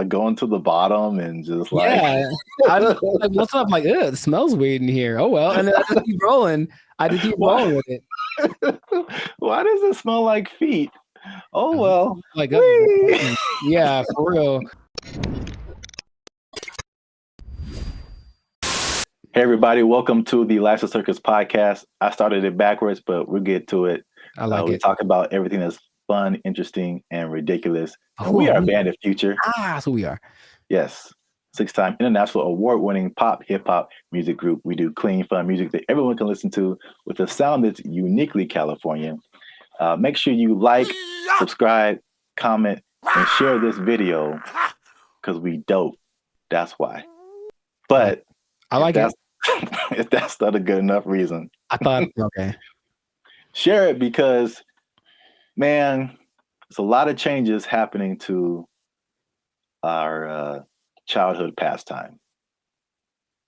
going to the bottom and just like, Yeah. I just like what's up? I'm like, ugh, it smells weird in here. Oh well. And then I just keep rolling. I just keep why, rolling with it. why does it smell like feet? Oh, well. Like Whee! yeah, for real. Hey, everybody. Welcome to the Last Circus podcast. I started it backwards, but we'll get to it. I like We it. talk about everything that's fun, interesting, and ridiculous. And Who we are are a we? band of future. That's who we are. Yes. 6-time international award-winning pop, hip-hop music group. We do clean, fun music that everyone can listen to with a sound that's uniquely Californian. Make sure you like, subscribe, comment, and share this video because we dope. That's why. But I like it. if that's not a good enough reason, I thought okay. share it because, man, there's a lot of changes happening to our childhood pastime.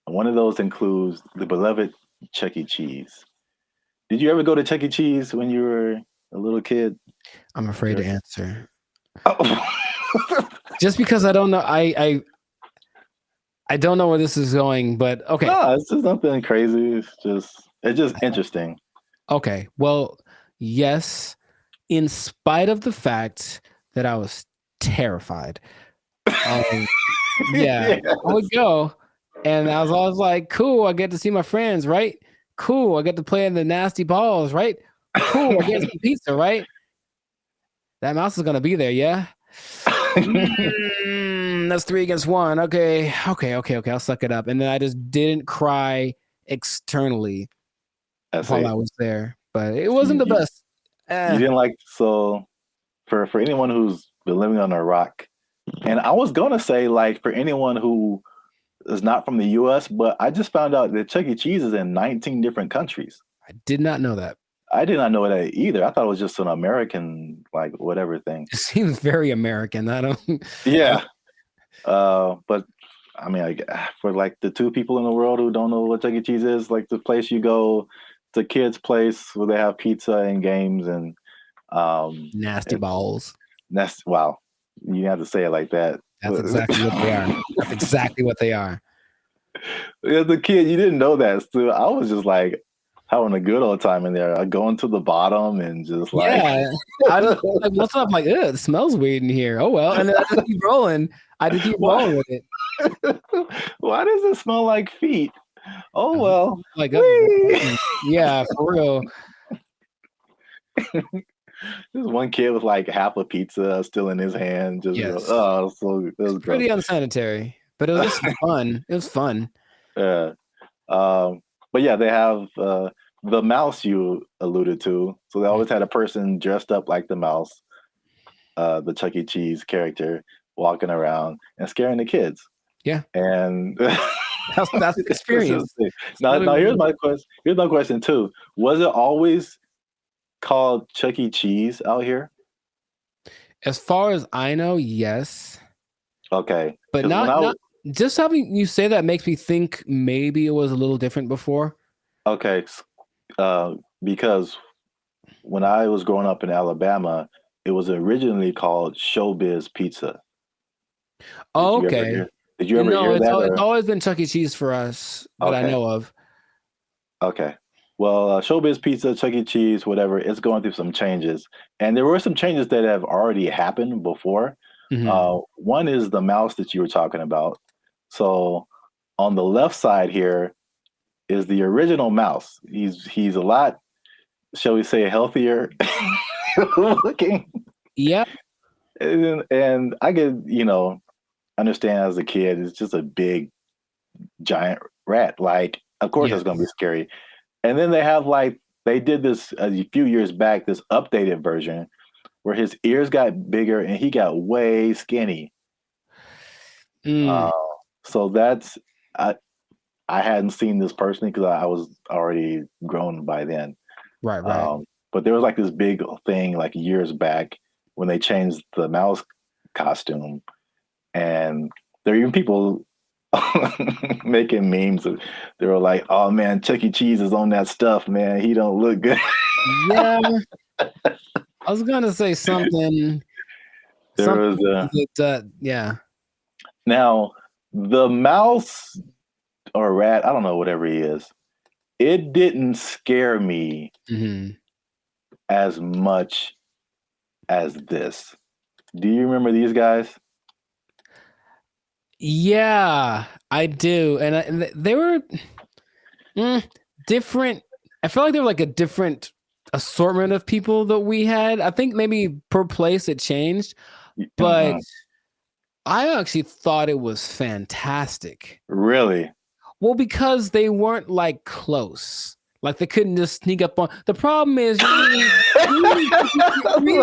And one of those includes the beloved Chuck E. Cheese. Did you ever go to Chuck E. Cheese when you were a little kid? I'm afraid to answer. Oh. Just because I don't know I don't know where this is going, but okay. No, it's just nothing crazy. It's just interesting. Okay. Well, yes, in spite of the fact that I was terrified. Yeah, Yes. I would go, and I was always like, "Cool, I get to see my friends, right? Cool, I get to play in the nasty balls, right? Cool, I get some pizza, right? That mouse is gonna be there, yeah. That's 3 against 1. Okay. I'll suck it up." And then I just didn't cry externally while I was there, but it wasn't the best. You didn't like so for anyone who's been living on a rock, and I was gonna say like for anyone who is not from the U.S., but I just found out that Chuck E. Cheese is in 19 different countries. I did not know that. I did not know that either. I thought it was just an American like whatever thing. It seems very American. I don't. Yeah. But I mean, for like the two people in the world who don't know what Chuck E. Cheese is, like the place you go, it's a kid's place where they have pizza and games and Nasty balls. that's wow. You have to say it like that. That's exactly what they are. That's exactly what they are. As a kid, you didn't know that. So I was just like having a good old time in there. Going to the bottom and just like, Yeah. I just like what's up? I'm like, ugh, it smells weird in here. Oh well. And then I just keep rolling. I just keep rolling with it. Why does it smell like feet? Oh well. Like yeah, for real. There's one kid with like half a pizza still in his hand. Just so it was pretty unsanitary, but it was just fun. It was fun. Yeah. But yeah, they have the mouse you alluded to. So they always had a person dressed up like the mouse, the Chuck E. Cheese character, walking around and scaring the kids. Yeah. And that's the experience. Now here's my question. Here's my question too. Was it always called Chuck E. Cheese out here? As far as I know, yes. Okay. But not just having you say that makes me think maybe it was a little different before. Okay. Because when I was growing up in Alabama, it was originally called Showbiz Pizza. Oh, okay. Did you ever hear that? It's always been Chuck E. Cheese for us that I know of. Okay. Well, Showbiz Pizza, Chuck E. Cheese, whatever, it's going through some changes. And there were some changes that have already happened before. Mm-hmm. One is the mouse that you were talking about. So on the left side here is the original mouse. He's a lot, shall we say, healthier looking. Yeah. And I could, understand as a kid, it's just a big, giant rat. Like, of course it's going to be scary. And then they did this a few years back, this updated version where his ears got bigger and he got way skinny. So that's, I hadn't seen this personally because I was already grown by then. Right. But there was like this big thing like years back when they changed the mouse costume. And there are even people making memes. They were like, "Oh man, Chuck E. Cheese is on that stuff, man. He don't look good." Yeah, I was gonna say something. There was yeah. Now, the mouse or rat, I don't know, whatever he is, it didn't scare me as much as this. Do you remember these guys? Yeah, I do, and they were different. I feel like they were like a different assortment of people that we had. I think maybe per place it changed, but I actually thought it was fantastic. Really? Well, because they weren't like close. Like they couldn't just sneak up on. The problem is The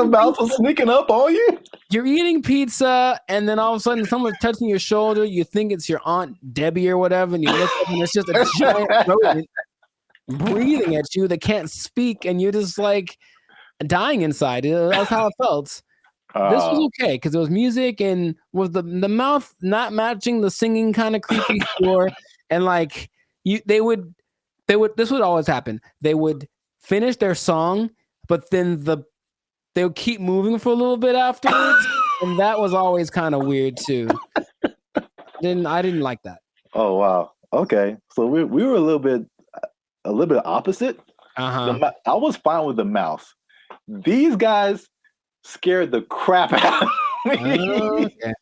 mouse was sneaking up on you? You're eating pizza, and then all of a sudden someone's touching your shoulder. You think it's your Aunt Debbie or whatever, and you look up and it's just a giant rodent breathing at you that can't speak, and you're just like dying inside. That's how it felt. This was okay because it was music and with the mouth not matching the singing kind of creepy score, and like they would this would always happen. They would finish their song, but then they would keep moving for a little bit afterwards, and that was always kind of weird too. I didn't like that. Oh wow. Okay, so we were a little bit opposite. I was fine with the mouse. These guys scared the crap out of me. Okay.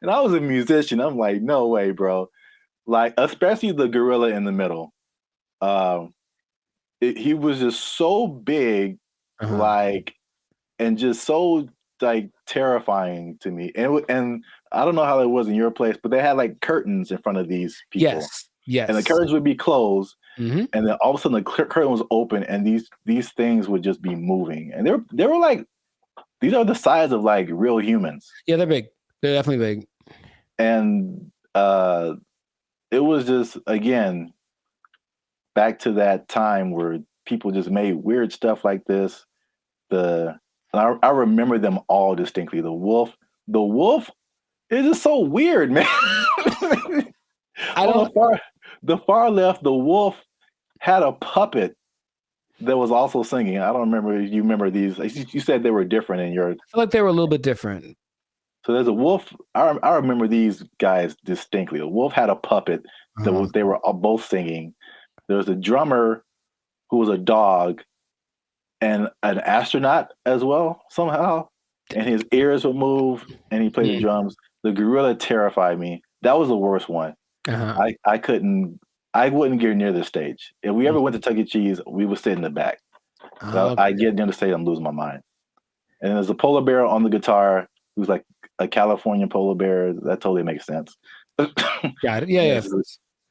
And I was a musician. I'm like, no way, bro. Like, especially the gorilla in the middle. He was just so big, like, and just so like terrifying to me. And I don't know how it was in your place, but they had like curtains in front of these people. Yes. And the curtains would be closed, and then all of a sudden the curtain was open, and these things would just be moving. And they were like, these are the size of like real humans. Yeah, they're big. They're definitely big. And it was just, again, back to that time where people just made weird stuff like this. I remember them all distinctly. The wolf is just so weird, man. The far left, the wolf had a puppet that was also singing. I don't remember if you remember these. You said they were different in your. I feel like they were a little bit different. So there's a wolf. I remember these guys distinctly. The wolf had a puppet that they were both singing. There was a drummer who was a dog and an astronaut as well somehow. And his ears would move and he played the drums. The gorilla terrified me. That was the worst one. I wouldn't get near the stage. If we ever went to Chuck E. Cheese, we would sit in the back. I get near the stage, I'm losing my mind. And there's a polar bear on the guitar who's like a California polar bear. That totally makes sense. Got it. Yeah.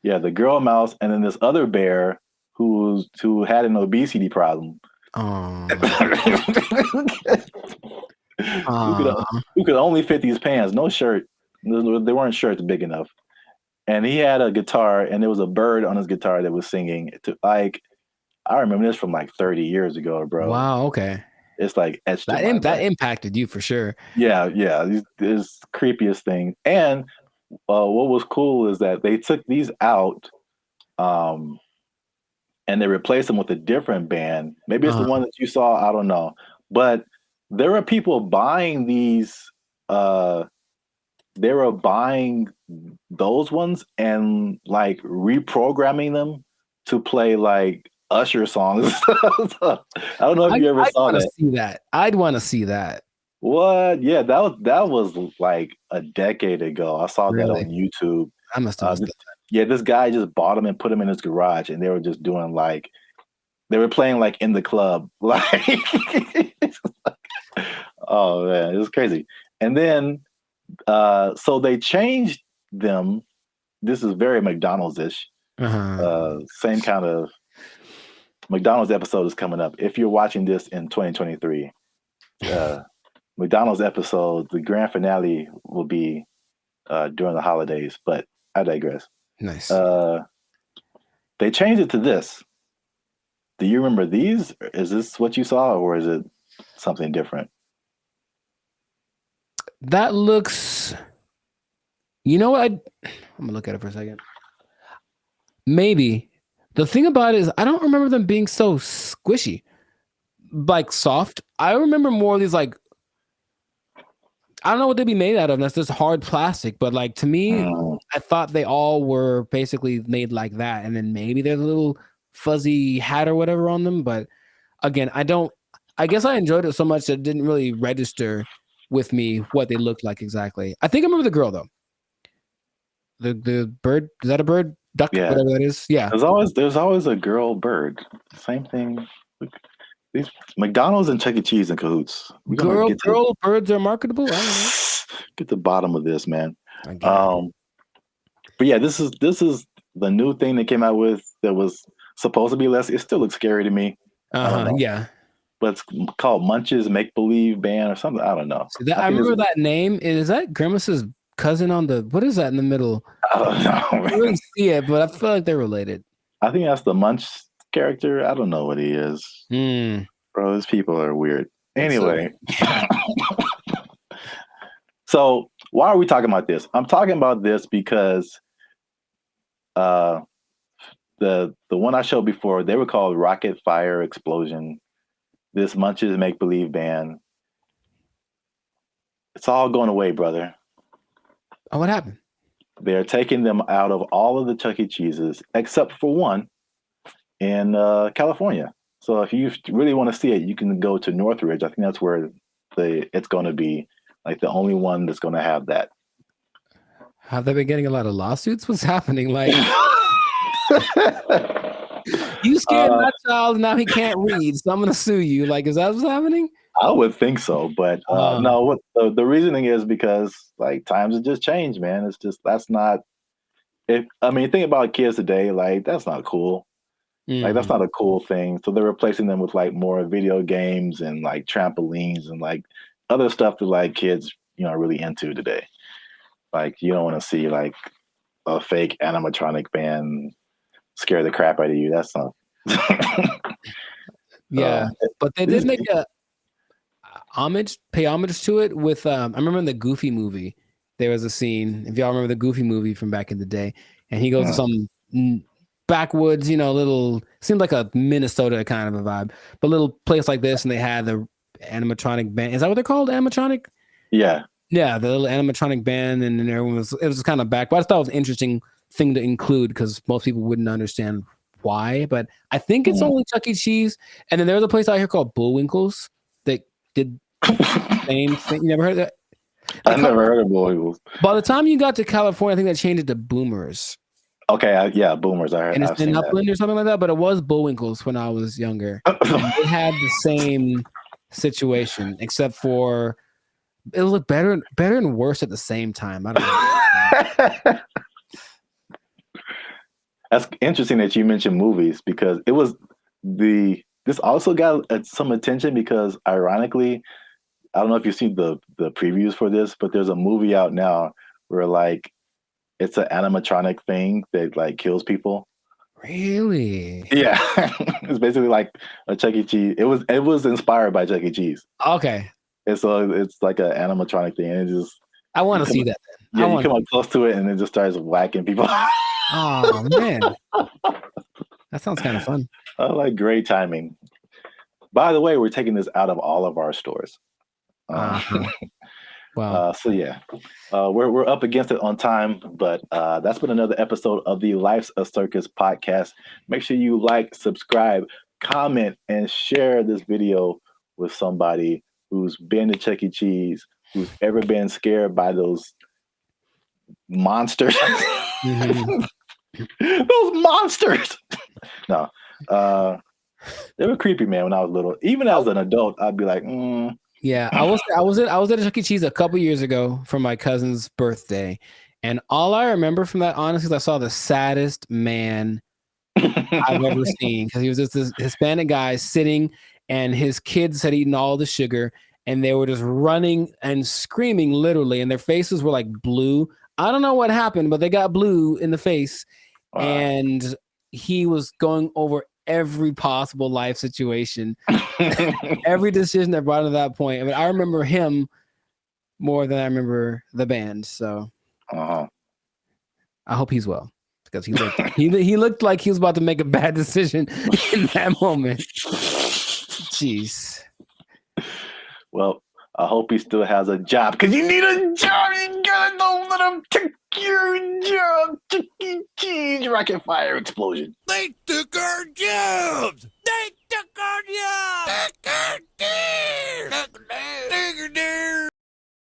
Yeah, the girl mouse, and then this other bear who had an obesity problem. Who could only fit these pants, no shirt. They weren't shirts big enough. And he had a guitar, and there was a bird on his guitar that was singing. I remember this from like 30 years ago, bro. Wow. Okay. It's like etched that impacted you for sure. Yeah. This creepiest thing. And what was cool is that they took these out, and they replaced them with a different band. Maybe it's the one that you saw. I don't know. But there were people buying these. They were buying those ones and like reprogramming them to play like Usher songs. I don't know if you ever saw that. I'd want to see that. What? Yeah, that was like a decade ago. I saw that on YouTube. I must have. Yeah, this guy just bought them and put them in his garage, and they were just doing like they were playing like in the club. Like, oh man, it was crazy. And then so they changed them. This is very McDonald's-ish. Same kind of McDonald's episode is coming up. If you're watching this in 2023, McDonald's episode, the grand finale will be during the holidays, but I digress. Nice. They changed it to this. Do you remember these? Is this what you saw, or is it something different? That looks. You know what? I'm gonna look at it for a second. Maybe. The thing about it is, I don't remember them being so squishy, like soft. I remember more of these like I don't know what they'd be made out of. That's just hard plastic. But like to me, I thought they all were basically made like that, and then maybe there's a little fuzzy hat or whatever on them. But again, I guess I enjoyed it so much that it didn't really register with me what they looked like exactly. I think I remember the girl though. The bird, is that a bird? Duck, Yeah. whatever that is. Yeah. There's always a girl bird. Same thing. These McDonald's and Chuck E. Cheese in cahoots. We're gonna Girl birds are marketable. I don't know. get to the bottom of this, man. I get it. But yeah, this is the new thing they came out with that was supposed to be less. It still looks scary to me. Yeah. But it's called Munch's Make Believe Band or something. I don't know. So I remember that name. Is that Grimace's cousin on the? What is that in the middle? I don't know. I don't really see it, but I feel like they're related. I think that's the Munch character. I don't know what he is. Bro, these people are weird. Anyway. So why are we talking about this? I'm talking about this because the one I showed before, they were called Rocket Fire Explosion. This Munch's Make Believe Band. It's all going away, brother. Oh, what happened? They're taking them out of all of the Chuck E. Cheeses except for one in California. So if you really want to see it, you can go to Northridge. I think that's where it's going to be, like the only one that's going to have that. Have they been getting a lot of lawsuits? What's happening? Like, you scared my child, now he can't read, so I'm going to sue you. Like, is that what's happening? I would think so, but no. What the reasoning is because like times have just changed, man. It's just think about kids today. Like that's not cool. Like that's not a cool thing. So they're replacing them with like more video games and like trampolines and like other stuff that like kids, are really into today. Like you don't want to see like a fake animatronic band scare the crap out of you. That's not. Yeah, but they did make pay homage to it with. I remember in the Goofy movie, there was a scene. If y'all remember the Goofy movie from back in the day, and he goes to some backwoods, little, seemed like a Minnesota kind of a vibe, but little place like this, and they had the animatronic band. Is that what they're called? Animatronic? Yeah. Yeah, the little animatronic band, and everyone it was kind of back. But I thought it was an interesting thing to include because most people wouldn't understand why. But I think it's only Chuck E. Cheese, and then there's a place out here called Bullwinkle's that did the same thing. You never heard of that? I never heard of Bullwinkle's. By the time you got to California, I think that changed it to Boomers. Okay, yeah, Boomers. I heard. And it's in Upland or something like that, but it was Bullwinkle's when I was younger. They had the same situation, except for it looked better and worse at the same time. I don't know. That's interesting that you mentioned movies because it was this also got some attention because ironically, I don't know if you've seen the previews for this, but there's a movie out now where like it's an animatronic thing that like kills people. Really? Yeah. It's basically like a Chuck E. Cheese. It was inspired by Chuck E. Cheese. Okay. And so it's like an animatronic thing. And it just I want to see that. Yeah, you come up close to it and it just starts whacking people. Oh man. That sounds kind of fun. Like great timing. By the way, we're taking this out of all of our stores. Wow. So yeah, we're up against it on time, but that's been another episode of the Life's a Circus podcast. Make sure you like, subscribe, comment, and share this video with somebody who's been to Chuck E. Cheese, who's ever been scared by those monsters. Those monsters. No, they were creepy, man. When I was little, even as an adult, I'd be like, Yeah, I was at a Chuck E. Cheese a couple years ago for my cousin's birthday, and all I remember from that, honestly, is I saw the saddest man I've ever seen because he was just this Hispanic guy sitting, and his kids had eaten all the sugar, and they were just running and screaming literally, and their faces were like blue. I don't know what happened, but they got blue in the face, and he was going over every possible life situation, every decision that brought him to that point. I mean, I remember him more than I remember the band. So I hope he's well because he looked like he was about to make a bad decision in that moment. Jeez. Well, I hope he still has a job because you need a job. You gotta don't let him take your job. Chuck E. Cheese rocket fire explosion. They took our job.